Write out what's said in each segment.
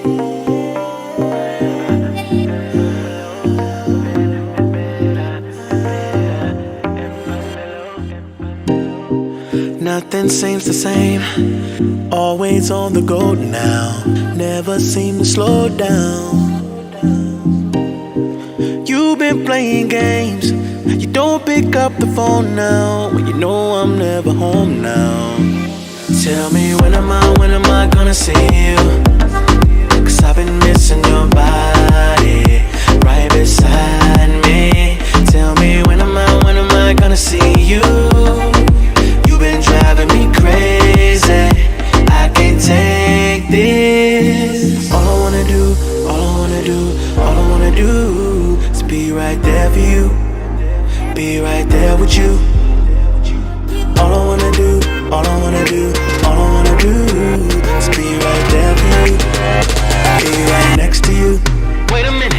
Nothing seems the same, always on the go now, never seem to slow down. You've been playing games, you don't pick up the phone now, when you know I'm never home now. Tell me when am I gonna see you? 'Cause I've been missing your body right beside me. Tell me when am I gonna see you? You've been driving me crazy, I can't take this. All I wanna do is be right there for you, be right there with you. All I wanna do is be right there for you, be right next to you. Wait a minute.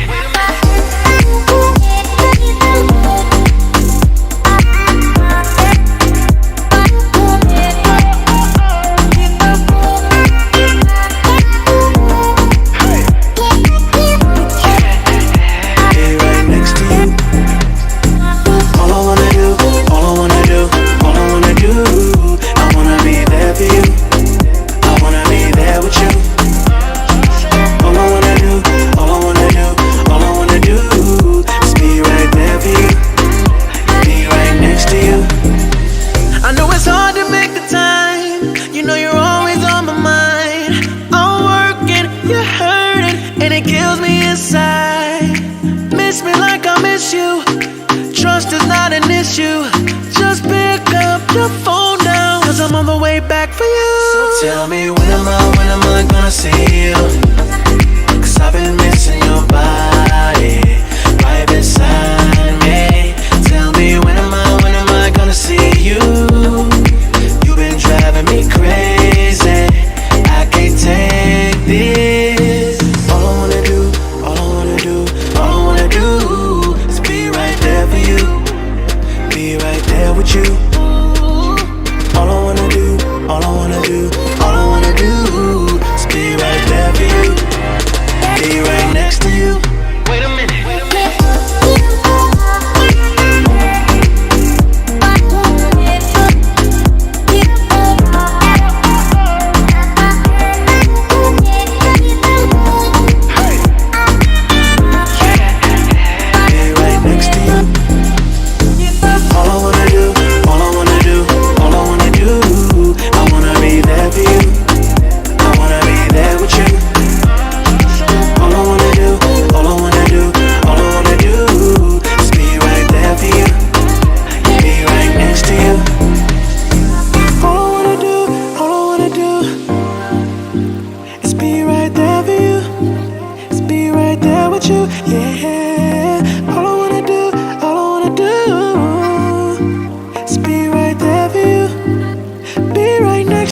Miss me like I miss you. Trust is not an issue. Just pick up your phone now, 'cause I'm on the way back for you. So tell me when am I gonna see you? 'Cause I've been missing your body right beside me. Tell me when am I gonna see you? You've been driving me crazy, I can't take this.